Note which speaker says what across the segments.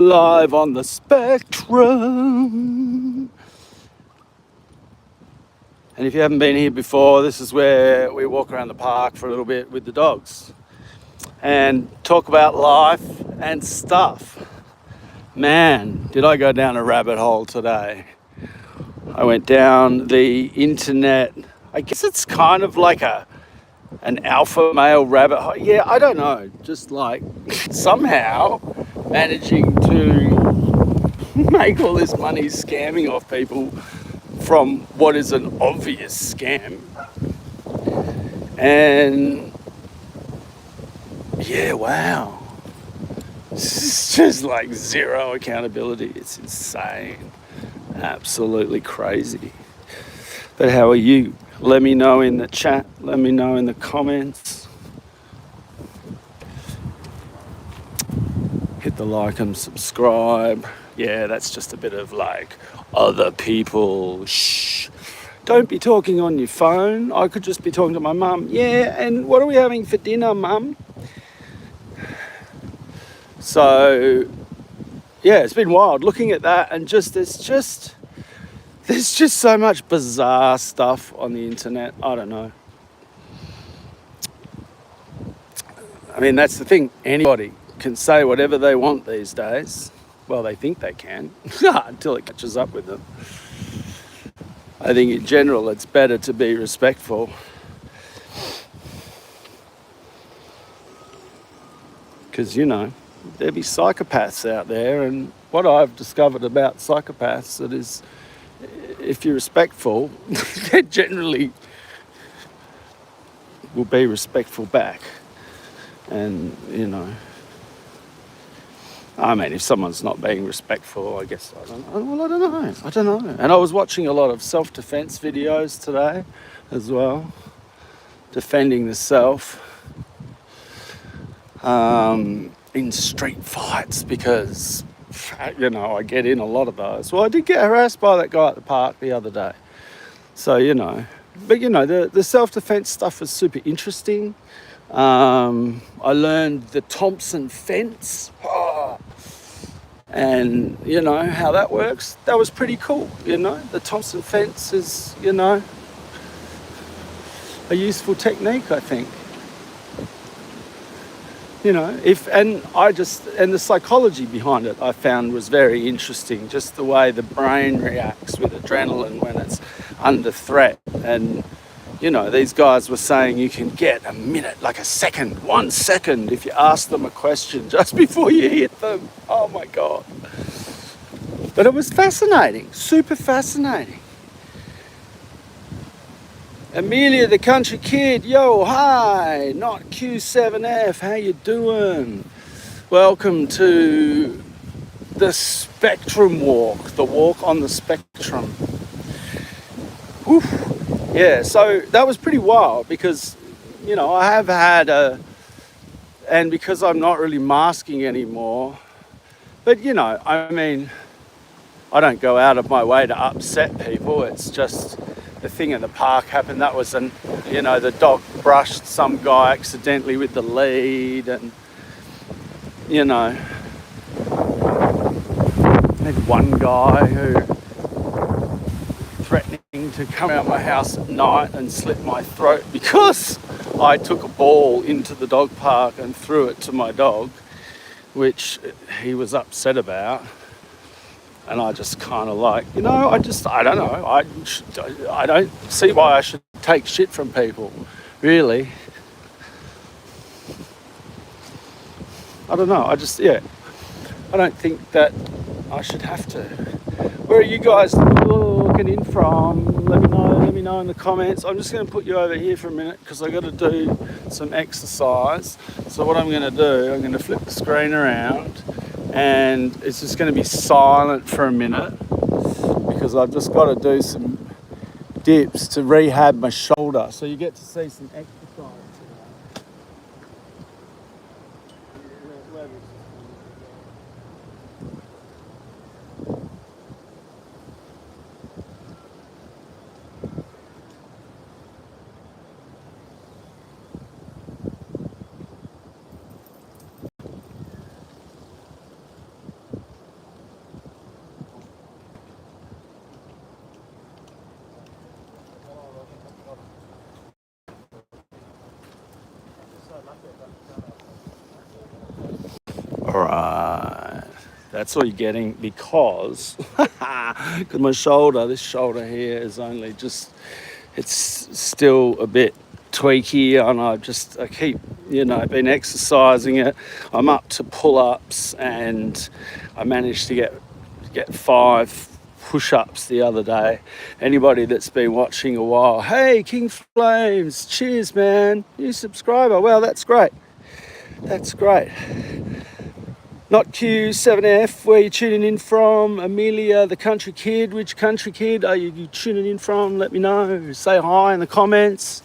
Speaker 1: Live on the spectrum. And if you haven't been here before, this is where we walk around the park for a little bit with the dogs and talk about life and stuff. Man, did I go down a rabbit hole today. I went down the internet. I guess it's kind of like an alpha male rabbit hole. Yeah, I don't know. Just like somehow managing to make all this money scamming off people from what is an obvious scam. And yeah, wow. It's just like zero accountability. It's insane. Absolutely crazy. But how are you? Let me know in the chat. Let me know in the comments. Hit the like and subscribe. Yeah, that's just a bit of like other people. Shh. Don't be talking on your phone. I could just be talking to my mum. Yeah, and what are we having for dinner, mum? So, yeah, it's been wild looking at that, and there's just so much bizarre stuff on the internet. I don't know. I mean, that's the thing. Anybody can say whatever they want these days. Well, they think they can until it catches up with them. I think in general it's better to be respectful. Because, there'll be psychopaths out there, and what I've discovered about psychopaths that is, if you're respectful, they generally will be respectful back. And, I mean, if someone's not being respectful, I guess, I don't know. Well, I don't know. And I was watching a lot of self-defense videos today as well, defending the self in street fights, because, I get in a lot of those. Well, I did get harassed by that guy at the park the other day. So, but, the self-defense stuff is super interesting. I learned the Thompson fence. And, how that works. That was pretty cool, The Thompson fence is, a useful technique, I think. And the psychology behind it I found was very interesting. Just the way the brain reacts with adrenaline when it's under threat. And, these guys were saying you can get a minute, like a second, 1 second, if you ask them a question just before you hit them. Oh my God. But it was fascinating, super fascinating. Amelia, the country kid, yo, hi, not Q7F, how you doing? Welcome to the Spectrum Walk, the walk on the spectrum. Whew. Yeah, so that was pretty wild because, I have had and because I'm not really masking anymore, but, I mean, I don't go out of my way to upset people. It's just the thing in the park happened. That was the dog brushed some guy accidentally with the lead, and, had one guy who threatening to come out my house at night and slit my throat because I took a ball into the dog park and threw it to my dog, which he was upset about. And I just kind of like, I don't know. I don't see why I should take shit from people, really. I don't know. I don't think that I should have to. Where are you guys looking in from? Let me know in the comments. I'm just going to put you over here for a minute because I've got to do some exercise. So what I'm going to do, I'm going to flip the screen around, and it's just going to be silent for a minute because I've just got to do some dips to rehab my shoulder. So you get to see some exercise today. right. That's all you're getting because my shoulder, this shoulder here is only just, it's still a bit tweaky, and I keep, been exercising it. I'm up to pull-ups, and I managed to get 5 push-ups the other day. Anybody that's been watching a while, hey, King Flames, cheers, man, new subscriber. Well, that's great. That's great. Not Q7F, where you tuning in from? Amelia, the country kid. Which country kid are you tuning in from? Let me know. Say hi in the comments.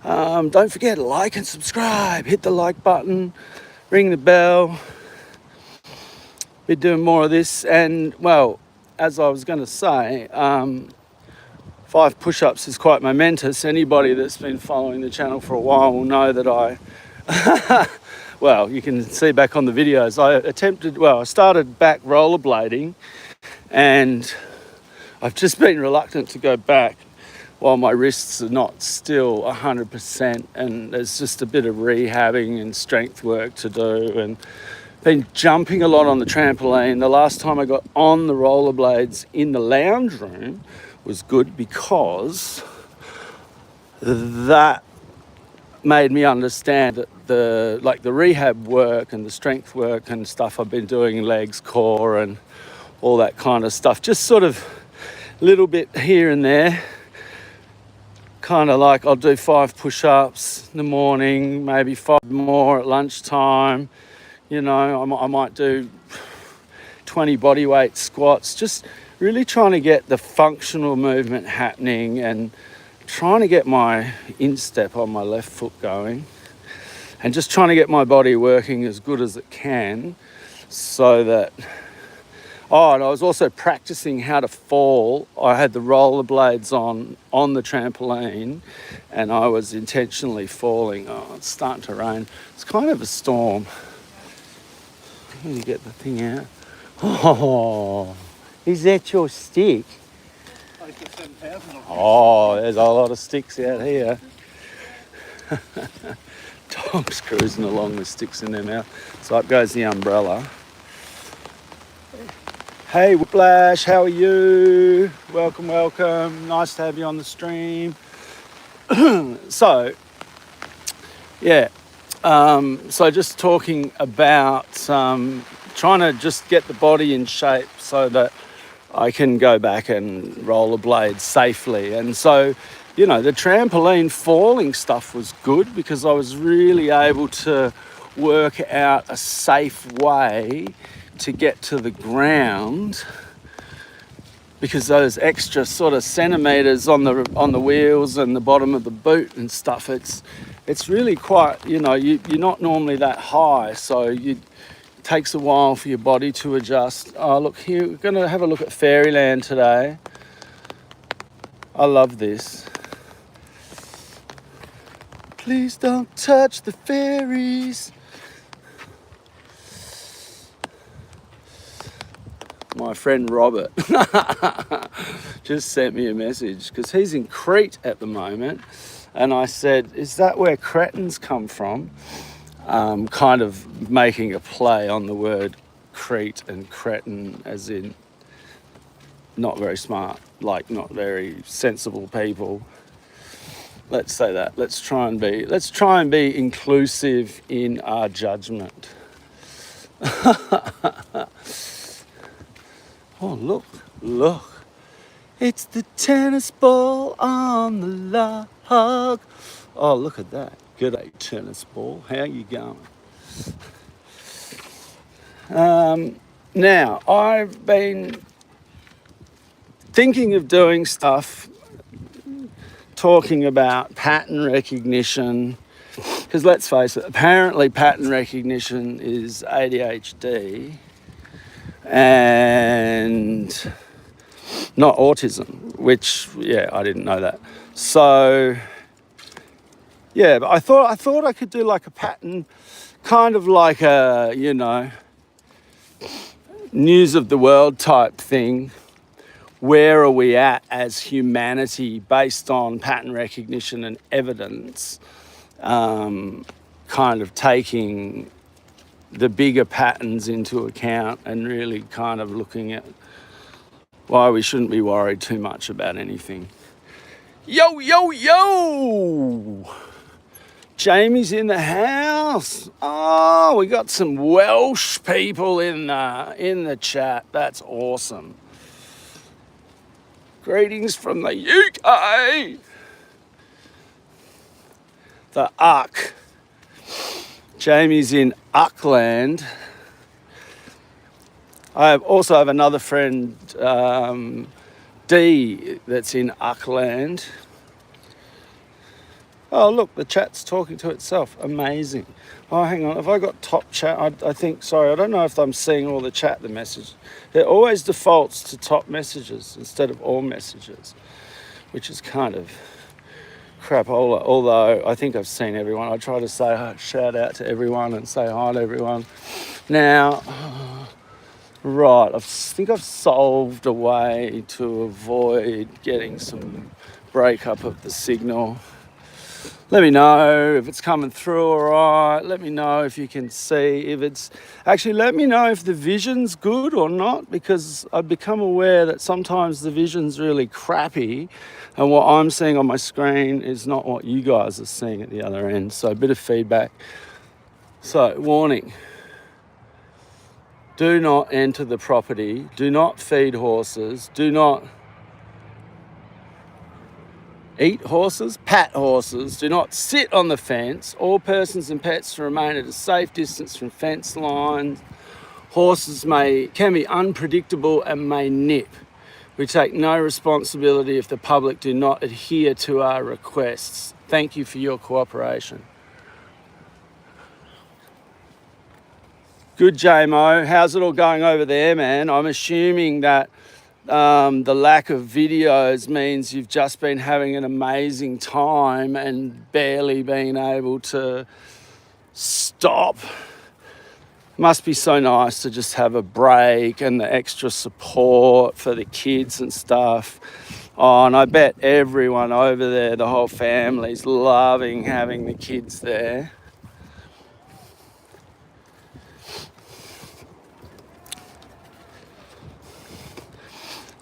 Speaker 1: Don't forget to like and subscribe. Hit the like button. Ring the bell. Be doing more of this. And, well, as I was going to say, 5 push-ups is quite momentous. Anybody that's been following the channel for a while will know that I... Well, you can see back on the videos, I started back rollerblading, and I've just been reluctant to go back while my wrists are not still 100%, and there's just a bit of rehabbing and strength work to do, and been jumping a lot on the trampoline. The last time I got on the rollerblades in the lounge room was good because that made me understand that the rehab work and the strength work and stuff I've been doing, legs, core, and all that kind of stuff, just sort of little bit here and there, kind of like I'll do 5 push-ups in the morning, maybe 5 more at lunchtime, I might do 20 bodyweight squats, just really trying to get the functional movement happening and trying to get my instep on my left foot going, and just trying to get my body working as good as it can, so that... Oh, and I was also practicing how to fall. I had the rollerblades on the trampoline, and I was intentionally falling. Oh, it's starting to rain. It's kind of a storm. Let me get the thing out. Oh, is that your stick? Oh, there's a lot of sticks out here. Dogs cruising along with sticks in their mouth. So up goes the umbrella. Hey Whiplash, how are you? Welcome, welcome. Nice to have you on the stream. So just talking about trying to just get the body in shape so that I can go back and rollerblade safely. And so, the trampoline falling stuff was good because I was really able to work out a safe way to get to the ground, because those extra sort of centimeters on the wheels and the bottom of the boot and stuff, it's really quite, you're not normally that high, so it takes a while for your body to adjust. Oh, look here, we're going to have a look at Fairyland today. I love this. Please don't touch the fairies. My friend Robert just sent me a message because he's in Crete at the moment, and I said, is that where cretins come from? Kind of making a play on the word Crete and cretin, as in not very smart, like not very sensible people. Let's say that. Let's try and be inclusive in our judgment. Oh, look. It's the tennis ball on the log. Oh, look at that. Good day, tennis ball. How you going? Now, I've been thinking of doing stuff, talking about pattern recognition, because let's face it, apparently pattern recognition is ADHD and not autism, which, I didn't know that. So, but I thought I could do like a pattern, kind of like a, news of the world type thing. Where are we at as humanity based on pattern recognition and evidence, kind of taking the bigger patterns into account and really kind of looking at why we shouldn't be worried too much about anything. Yo, yo, yo! Jamie's in the house. Oh, we got some Welsh people in the chat. That's awesome. Greetings from the UK. The Uck. Jamie's in Uckland. I also have another friend, D, that's in Uckland. Oh, look, the chat's talking to itself. Amazing. Oh, hang on. Have I got top chat? I think, sorry, I don't know if I'm seeing all the chat, the message. It always defaults to top messages instead of all messages, which is kind of crapola. Although I think I've seen everyone. I try to say shout out to everyone and say hi to everyone. Now, right, I think I've solved a way to avoid getting some breakup of the signal. Let me know if it's coming through all right. Let me know if you can see if it's... Actually, let me know if the vision's good or not, because I've become aware that sometimes the vision's really crappy and what I'm seeing on my screen is not what you guys are seeing at the other end. So a bit of feedback. So, warning. Do not enter the property. Do not feed horses. Do not eat horses, pat horses. Do not sit on the fence. All persons and pets remain at a safe distance from fence lines. Horses can be unpredictable and may nip. We take no responsibility if the public do not adhere to our requests. Thank you for your cooperation. Good, JMO. How's it all going over there, man? I'm assuming that the lack of videos means you've just been having an amazing time and barely been able to stop. Must be so nice to just have a break and the extra support for the kids and stuff. Oh, and I bet everyone over there, the whole family's loving having the kids there.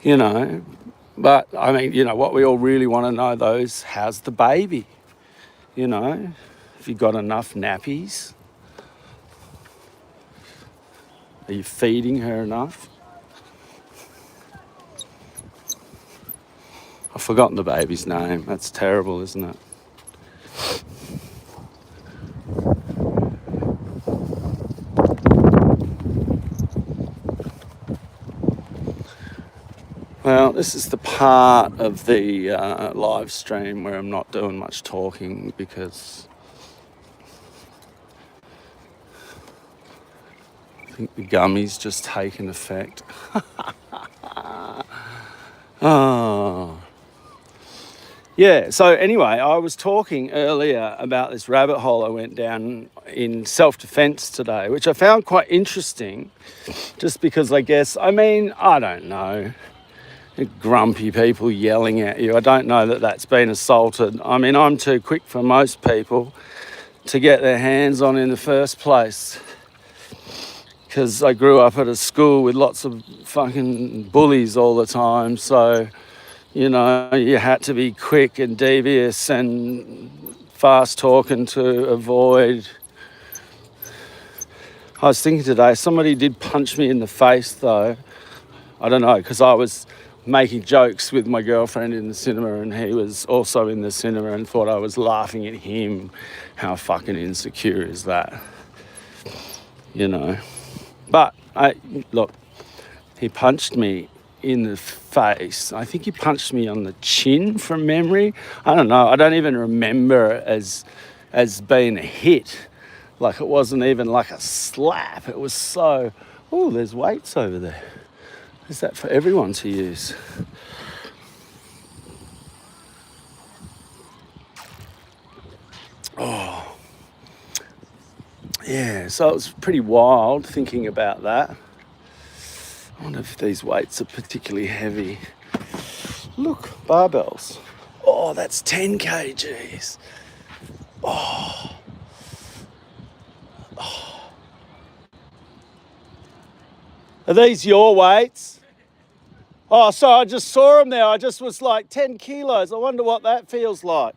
Speaker 1: You know, but I mean, you know, what we all really want to know though is how's the baby? You know, have you got enough nappies? Are you feeding her enough? I've forgotten the baby's name. That's terrible, isn't it? Well, this is the part of the live stream where I'm not doing much talking because I think the gummy's just taken effect. Oh. Yeah, so anyway, I was talking earlier about this rabbit hole I went down in self-defense today, which I found quite interesting just because I don't know. Grumpy people yelling at you. I don't know that that's been assaulted. I mean, I'm too quick for most people to get their hands on in the first place because I grew up at a school with lots of fucking bullies all the time. So, you know, you had to be quick and devious and fast talking to avoid. I was thinking today, somebody did punch me in the face though. I don't know, because I was making jokes with my girlfriend in the cinema and he was also in the cinema and thought I was laughing at him. How fucking insecure is that? You know. But, look, he punched me in the face. I think he punched me on the chin from memory. I don't know. I don't even remember it as being a hit. Like it wasn't even like a slap. It was so... Oh, there's weights over there. Is that for everyone to use? Oh, yeah, so it was pretty wild thinking about that. I wonder if these weights are particularly heavy. Look, barbells. Oh, that's 10 kgs. Oh. Are these your weights? Oh, sorry, I just saw them there. I just was like 10 kilos. I wonder what that feels like.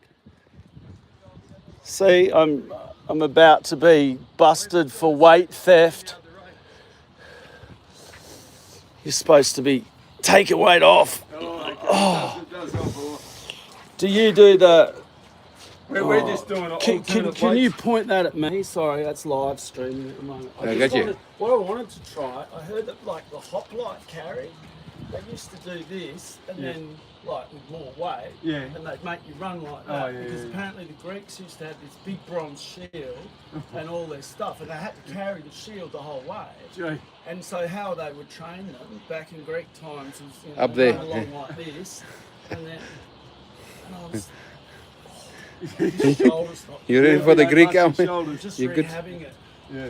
Speaker 1: See, I'm about to be busted for weight theft. You're supposed to be taking weight off. Oh. Do you do the...
Speaker 2: We're just doing it.
Speaker 1: Can you point that at me? Sorry, that's live streaming at the moment.
Speaker 2: I got you.
Speaker 1: What I wanted to try, I heard that like the hoplite carry, they used to do this and then like with more weight, and they'd make you run like that because apparently the Greeks used to have this big bronze shield and all their stuff, and they had to carry the shield the whole way. And so how they would train them back in Greek times was
Speaker 2: up there,
Speaker 1: run along like this, and then I was.
Speaker 2: You ready for the Greek army?
Speaker 1: You good? Having it.
Speaker 2: Yeah.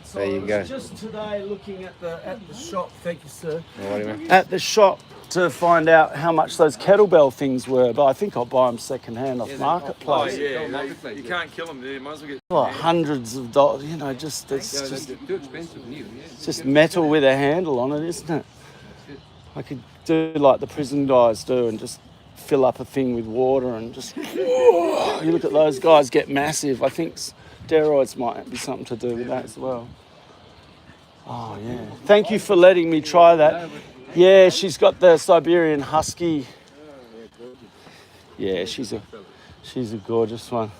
Speaker 1: So
Speaker 2: there you go.
Speaker 1: Just today looking at the shop. Thank you, sir.
Speaker 2: No worry, man.
Speaker 1: At the shop to find out how much those kettlebell things were, but I think I'll buy them second hand off Marketplace.
Speaker 3: Oh, yeah, you can't kill them there. You might as well get
Speaker 1: like hundreds of dollars. You know, just it's just
Speaker 2: too expensive new.
Speaker 1: It's just metal with a handle on it, isn't it? I could do like the prison guys do and just fill up a thing with water and just you look at those guys get massive. I think steroids might be something to do with that as well. Oh yeah, thank you for letting me try that. Yeah, she's got the Siberian Husky. Yeah, she's a gorgeous one.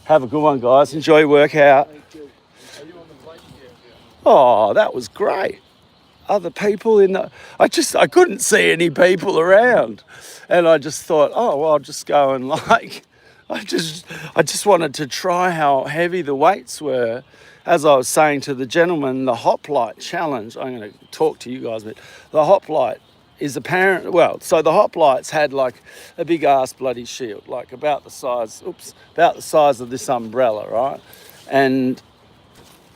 Speaker 1: Have a good one, guys. Enjoy your workout. Oh, that was great. Other people in the... I couldn't see any people around. And I just thought, oh, well, I'll just go and like... I just wanted to try how heavy the weights were. As I was saying to the gentleman, the hoplite challenge, I'm going to talk to you guys a bit. The hoplite is apparent... Well, so the hoplites had like a big ass bloody shield, like about the size of this umbrella, right? And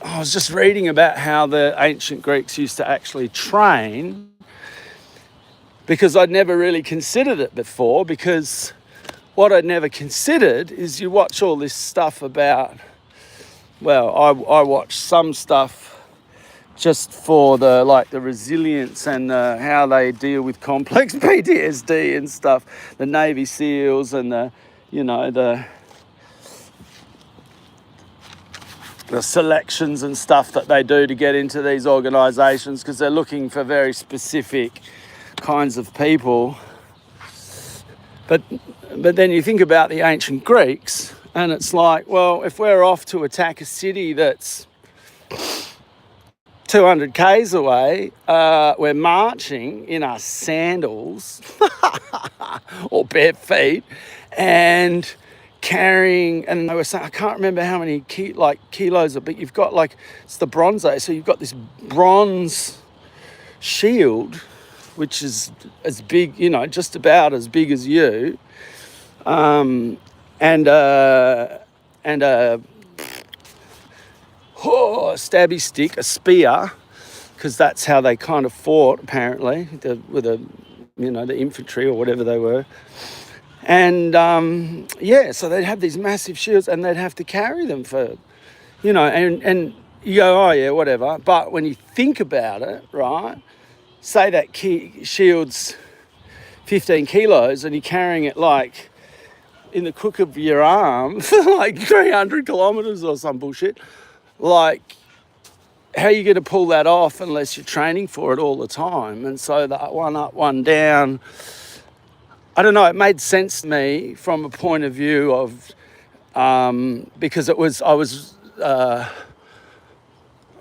Speaker 1: I was just reading about how the ancient Greeks used to actually train, because I'd never really considered it before, because what I'd never considered is you watch all this stuff about, well, I watch some stuff just for the resilience and how they deal with complex PTSD and stuff, the Navy SEALs and the selections and stuff that they do to get into these organisations, because they're looking for very specific kinds of people. But then you think about the ancient Greeks and it's like, well, if we're off to attack a city that's 200 k's away, we're marching in our sandals or bare feet and carrying, and they were saying, I can't remember how many kilos, but you've got like, it's the Bronze Age, so you've got this bronze shield, which is as big, just about as big as you, and a stabby stick, a spear, because that's how they kind of fought apparently, with the infantry or whatever they were. And so they'd have these massive shields and they'd have to carry them for, and you go, oh yeah, whatever. But when you think about it, right, say that shield's 15 kilos and you're carrying it like in the crook of your arm, like 300 kilometers or some bullshit, like how are you going to pull that off unless you're training for it all the time? And so that one up, one down, I don't know, it made sense to me from a point of view of, because I was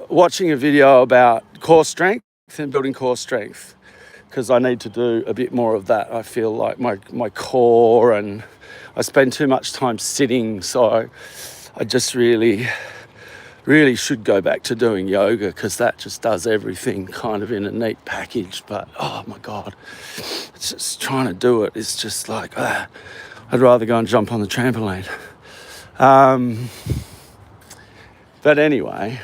Speaker 1: watching a video about core strength and building core strength, because I need to do a bit more of that. I feel like my core, and I spend too much time sitting, so I just really should go back to doing yoga, because that just does everything kind of in a neat package. But oh my God, it's just trying to do it. It's just like, I'd rather go and jump on the trampoline. But anyway,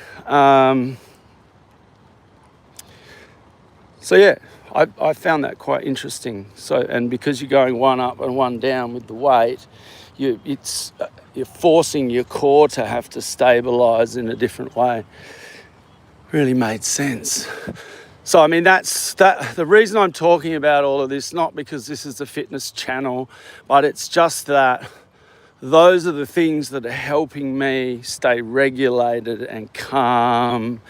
Speaker 1: so yeah, I found that quite interesting. So, and because you're going one up and one down with the weight, you're forcing your core to have to stabilise in a different way. really made sense. So, I mean, the reason I'm talking about all of this, not because this is a fitness channel, but it's just that those are the things that are helping me stay regulated and calm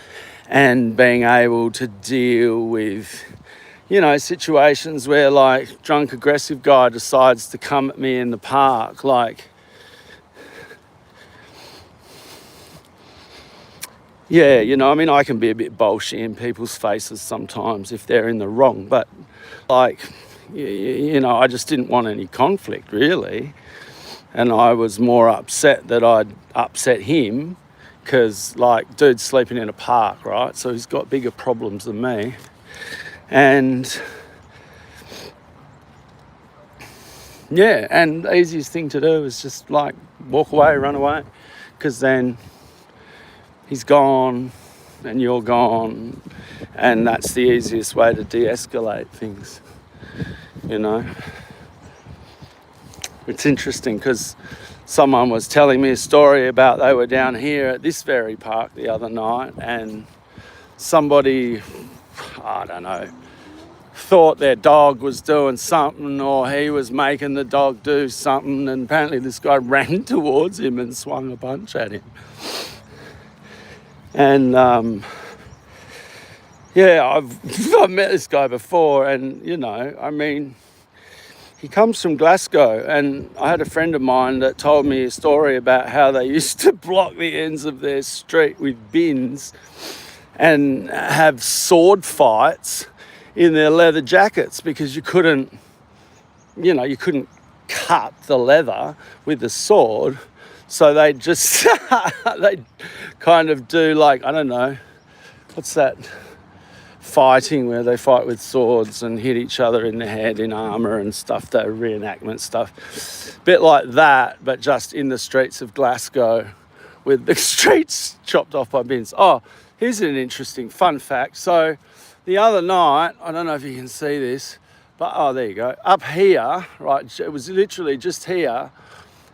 Speaker 1: and being able to deal with, you know, situations where, like, drunk aggressive guy decides to come at me in the park, like, yeah, you know, I mean, I can be a bit bolshy in people's faces sometimes if they're in the wrong, but, like, you know, I just didn't want any conflict, really. And I was more upset that I'd upset him because, like, dude's sleeping in a park, right? So he's got bigger problems than me. And, yeah, and the easiest thing to do is just, like, walk away, run away, because then he's gone and you're gone, and that's the easiest way to de-escalate things, you know. It's interesting because someone was telling me a story about they were down here at this very park the other night, and somebody, I don't know, thought their dog was doing something, or he was making the dog do something, and apparently this guy ran towards him and swung a punch at him. And yeah, I've met this guy before, and, you know, I mean, he comes from Glasgow, and I had a friend of mine that told me a story about how they used to block the ends of their street with bins and have sword fights in their leather jackets because you couldn't cut the leather with the sword. So they just, they kind of do, like, I don't know, what's that fighting where they fight with swords and hit each other in the head in armour and stuff, that reenactment stuff. Bit like that, but just in the streets of Glasgow with the streets chopped off by bins. Oh, here's an interesting fun fact. So the other night, I don't know if you can see this, but, oh, there you go. Up here, right, it was literally just here.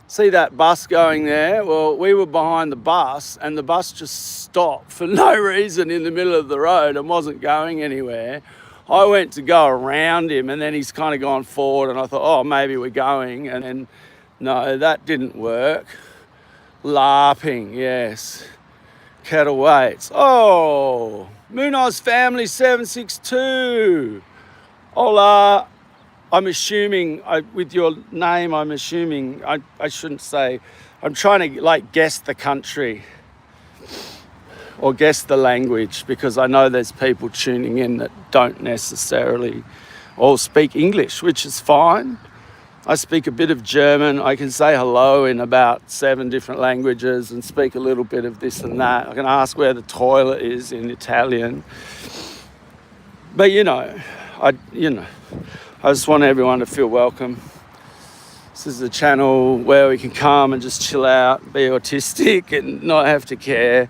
Speaker 1: See that bus going there? Well, we were behind the bus, and the bus just stopped for no reason in the middle of the road and wasn't going anywhere. I went to go around him, and then he's kind of gone forward, and I thought, oh, maybe we're going. And then, no, that didn't work. LARPing, yes. Kettle weights. Oh, Munoz Family 762. Hola. I'm assuming, with your name, I'm assuming, I shouldn't say, I'm trying to, like, guess the country or guess the language, because I know there's people tuning in that don't necessarily all speak English, which is fine. I speak a bit of German. I can say hello in about 7 different languages and speak a little bit of this and that. I can ask where the toilet is in Italian. But, you know, I just want everyone to feel welcome. This is a channel where we can come and just chill out, be autistic and not have to care.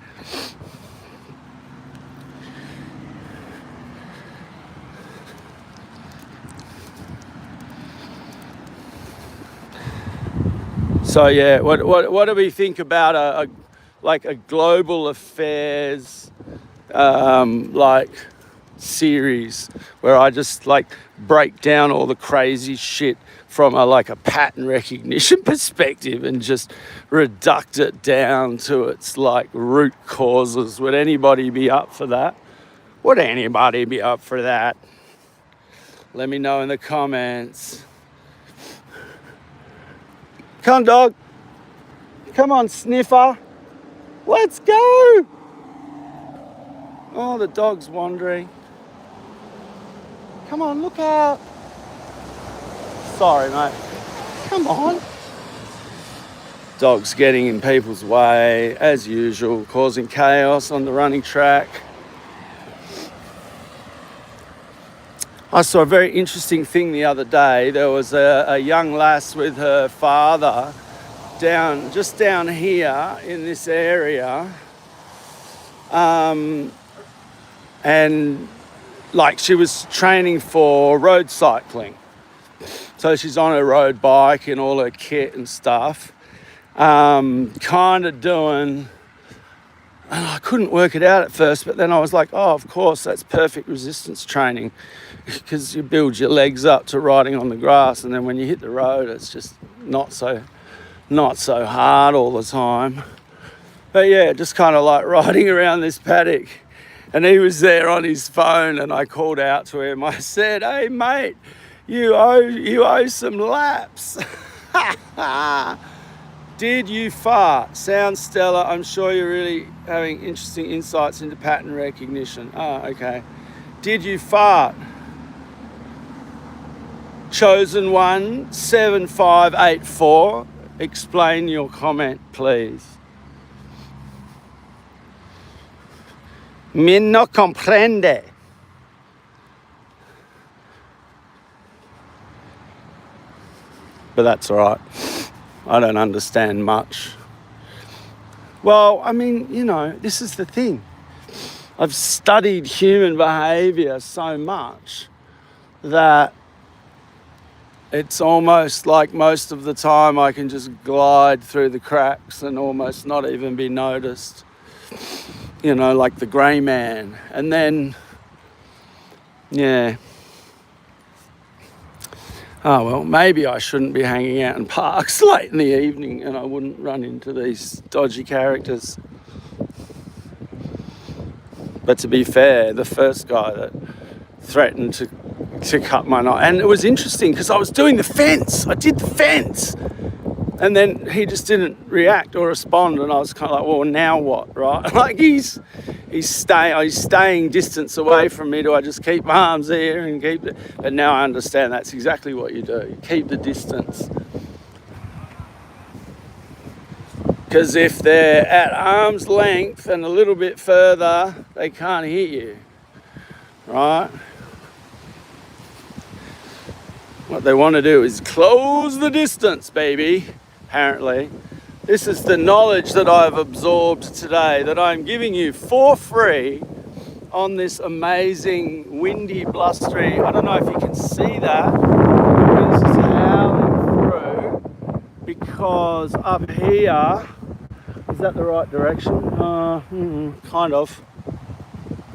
Speaker 1: So yeah, what do we think about a global affairs like series where I just, like, break down all the crazy shit from a pattern recognition perspective and just reduct it down to its, like, root causes? Would anybody be up for that? Would anybody be up for that? Let me know in the comments. Come, dog. Come on, sniffer. Let's go. Oh, the dog's wandering. Come on, look out. Sorry, mate. Come on. Dog's getting in people's way, as usual, causing chaos on the running track. I saw a very interesting thing the other day. There was a young lass with her father just down here in this area. And, like, she was training for road cycling. So she's on her road bike and all her kit and stuff. Kind of doing And I couldn't work it out at first, but then I was like, oh, of course, that's perfect resistance training, because you build your legs up to riding on the grass, and then when you hit the road, it's just not so hard all the time. But yeah, just kind of like riding around this paddock. And he was there on his phone, and I called out to him. I said, hey, mate, you owe some laps. Did you fart? Sounds stellar. I'm sure you're really having interesting insights into pattern recognition. Oh, okay. Did you fart? Chosen one, 7584. Explain your comment, please. Me no comprende. But that's all right. I don't understand much. Well, I mean, you know, this is the thing. I've studied human behavior so much that it's almost like most of the time I can just glide through the cracks and almost not even be noticed. You know, like the grey man. And then, yeah. Oh, well, maybe I shouldn't be hanging out in parks late in the evening and I wouldn't run into these dodgy characters. But to be fair, the first guy that threatened to cut my knife, and it was interesting because I was doing the fence. I did the fence. And then he just didn't react or respond, and I was kind of like, well, now what, right? Like he's staying distance away from me. Do I just keep my arms here and keep it? But now I understand that's exactly what you do. You keep the distance. Because if they're at arm's length and a little bit further, they can't hit you, right? What they want to do is close the distance, baby. Apparently, this is the knowledge that I've absorbed today, that I'm giving you for free on this amazing, windy, blustery, I don't know if you can see that, it's just howling through, because up here, is that the right direction? Kind of.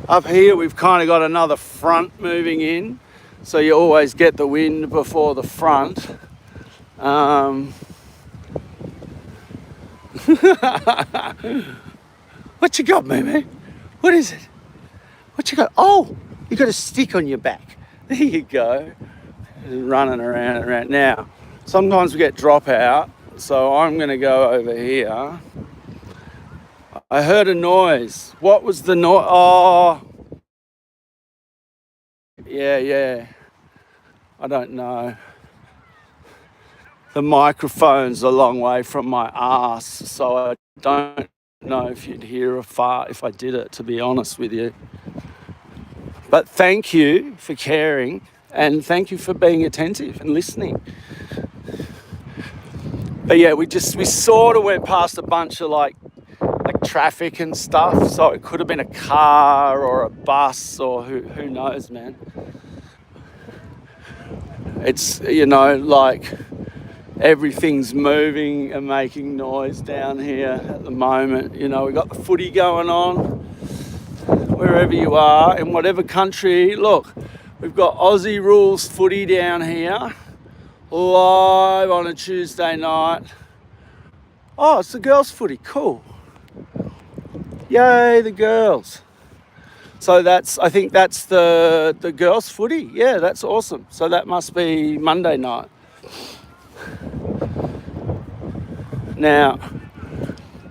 Speaker 1: Up here, we've kind of got another front moving in, so you always get the wind before the front. What you got, Mimi? What is it? What you got? Oh, you got a stick on your back. There you go. Running around and around. Now, sometimes we get drop out, so I'm going to go over here. I heard a noise. What was the noise? Oh, yeah. I don't know. The microphone's a long way from my ass, so I don't know if you'd hear a fart if I did it, to be honest with you. But thank you for caring, and thank you for being attentive and listening. But yeah, we sort of went past a bunch of like traffic and stuff, so it could have been a car or a bus or who knows, man. It's, you know, like everything's moving and making noise down here at the moment. You know, we've got the footy going on wherever you are, in whatever country. Look, we've got Aussie rules footy down here, live on a Tuesday night. Oh, it's the girls' footy. Cool. Yay, the girls. So I think that's the girls' footy. Yeah, that's awesome. So that must be Monday night. Now,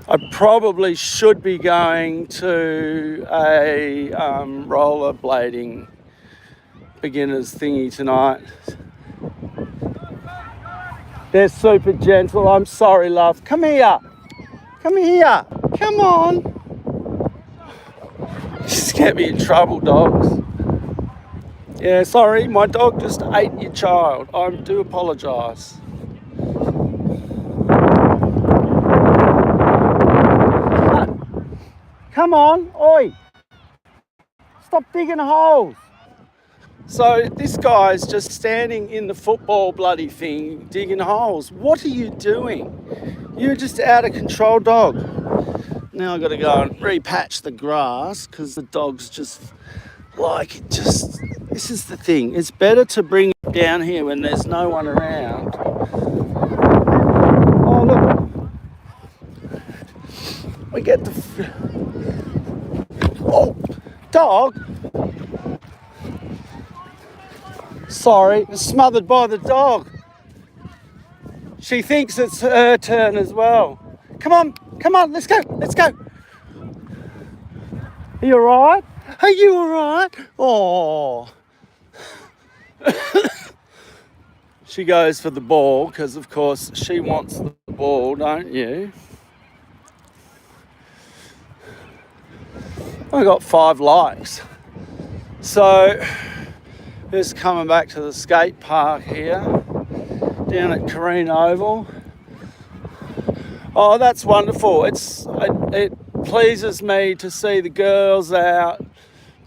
Speaker 1: I probably should be going to a rollerblading beginners thingy tonight. They're super gentle. I'm sorry, love. Come here. Come here. Come on. Just get me in trouble, dogs. Yeah, sorry, my dog just ate your child. I do apologise. Come on, oi. Stop digging holes. So this guy's just standing in the football bloody thing, digging holes. What are you doing? You're just out of control, dog. Now I've got to go and repatch the grass because the dogs just like it. Just, this is the thing. It's better to bring it down here when there's no one around. Oh, look. We get the... Oh, dog. Sorry, it's smothered by the dog. She thinks it's her turn as well. Come on, let's go. Are you alright? Are you alright? Oh. She goes for the ball because, of course, she wants the ball, don't you? I got 5 likes. So, just coming back to the skate park here, down at Careen Oval. Oh, that's wonderful. It pleases me to see the girls out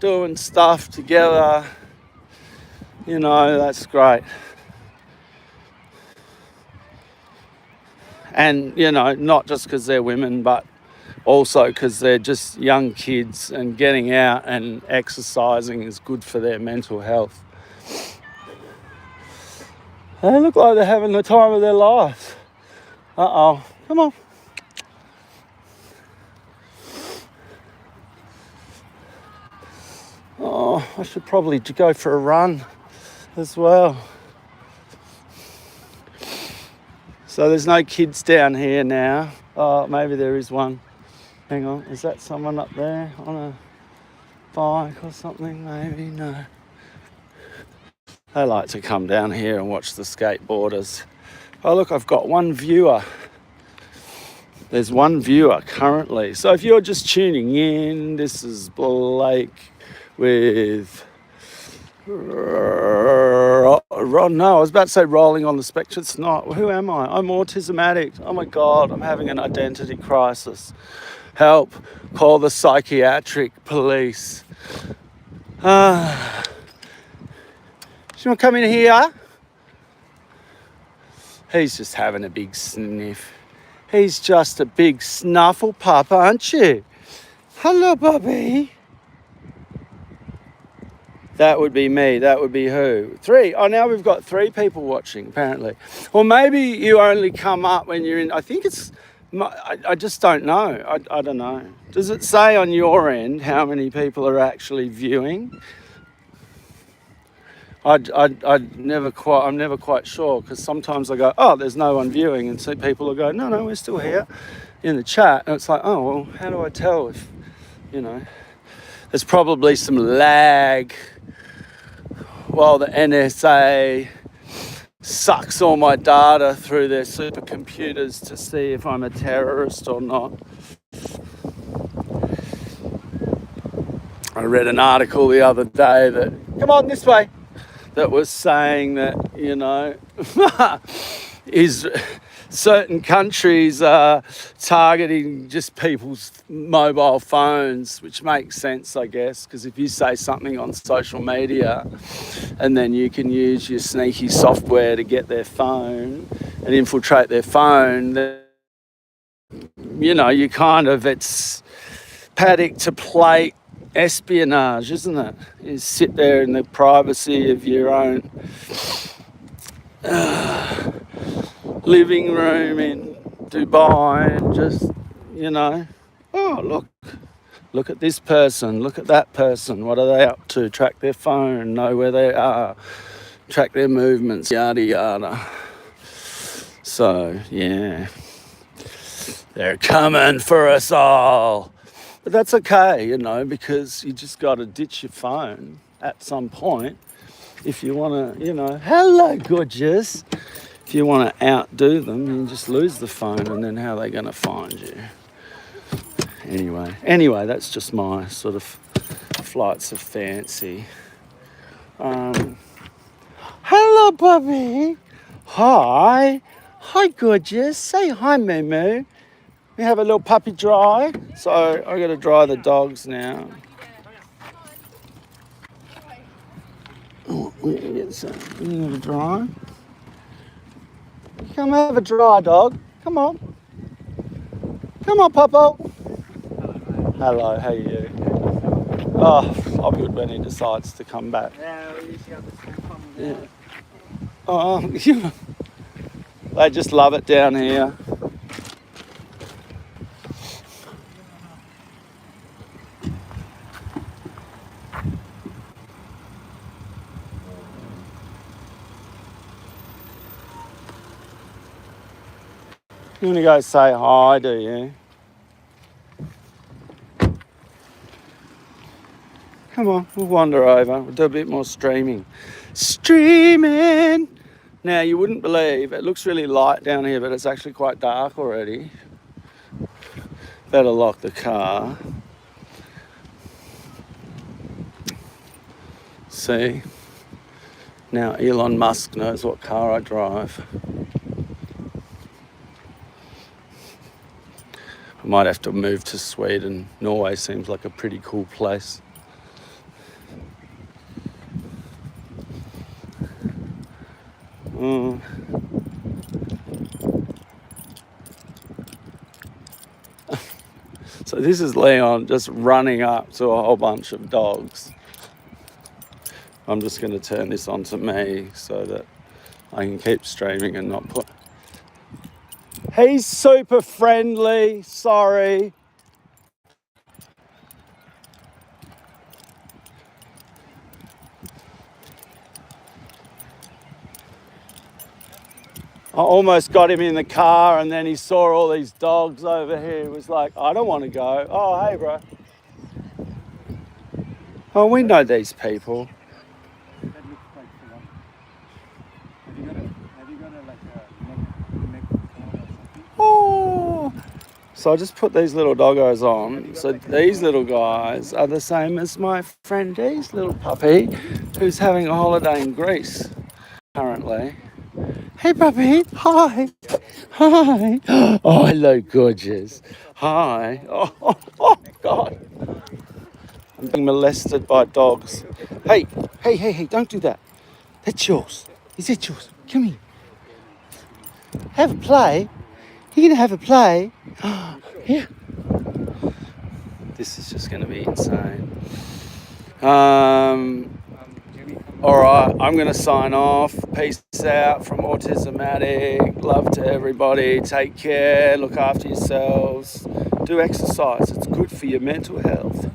Speaker 1: doing stuff together. You know, that's great. And, you know, not just because they're women, but also because they're just young kids, and getting out and exercising is good for their mental health. They look like they're having the time of their lives. Uh-oh. Come on. Oh, I should probably go for a run as well. So there's no kids down here now. Oh, maybe there is one. Hang on, is that someone up there on a bike or something? Maybe, no. They like to come down here and watch the skateboarders. Oh, look, I've got one viewer. There's one viewer currently. So if you're just tuning in, this is Blake with... No, I was about to say rolling on the spectrum. It's not. Who am I? I'm autism addict. Oh my God, I'm having an identity crisis. Help, call the psychiatric police. Do you want to come in here? He's just having a big sniff. He's just a big snuffle pup, aren't you? Hello, Bobby. That would be me. That would be who? 3. Oh, now we've got 3 people watching, apparently. Or maybe you only come up when you're in... I think it's... I just don't know. I don't know. Does it say on your end how many people are actually viewing? I'm never quite sure, because sometimes I go, oh, there's no one viewing, and so people will go, no, we're still here in the chat. And it's like, oh, well, how do I tell if, you know... There's probably some lag while the NSA sucks all my data through their supercomputers to see if I'm a terrorist or not. I read an article the other day that, come on this way, that was saying that, you know, certain countries are targeting just people's mobile phones, which makes sense, I guess, because if you say something on social media and then you can use your sneaky software to get their phone and infiltrate their phone, then, you know, it's paddock to plate espionage, isn't it? You sit there in the privacy of your own living room in Dubai and just, you know, oh, look at this person, look at that person, what are they up to? Track their phone, know where they are, track their movements, yada yada. So, yeah, they're coming for us all. But that's okay, you know, because you just got to ditch your phone at some point if you want to, you know, hello, gorgeous. If you want to outdo them, you just lose the phone, and then how are they going to find you? Anyway, that's just my sort of flights of fancy. Hello, Bobby. Hi, gorgeous. Say hi, Moo Moo. We have a little puppy dry, so I got to dry the dogs now. Oh, we can get some. You have a dry. Come have a dry, dog. Come on. Come on, Popo. Hello, how are you? Oh, I'm good when he decides to come back.
Speaker 4: Yeah, we usually have the same fun with
Speaker 1: Yeah.
Speaker 4: that.
Speaker 1: Oh, they just love it down here. You want to go say hi, do you? Come on, we'll wander over. We'll do a bit more streaming. Streaming! Now, you wouldn't believe, it looks really light down here, but it's actually quite dark already. Better lock the car. See? Now Elon Musk knows what car I drive. I might have to move to Sweden. Norway seems like a pretty cool place. So this is Leon just running up to a whole bunch of dogs. I'm just going to turn this on to me so that I can keep streaming and not put... He's super friendly, sorry. I almost got him in the car and then he saw all these dogs over here. He was like, I don't want to go. Oh, hey, bro. Oh, we know these people.
Speaker 4: That looks quite fun. Have you got a like a neck collar or something?
Speaker 1: Oh. So I just put these little doggos on. So these little guys are the same as my friend Dee's little puppy who's having a holiday in Greece currently. Hey, puppy. Hi. Hi. Oh, hello, gorgeous. Hi. Oh, God. I'm being molested by dogs. Hey, don't do that. That's yours. Is it yours? Come here. Have a play. You're going to have a play. Yeah. This is just going to be insane. All right, I'm going to sign off. Peace out from Autismatic. Love to everybody. Take care. Look after yourselves. Do exercise. It's good for your mental health.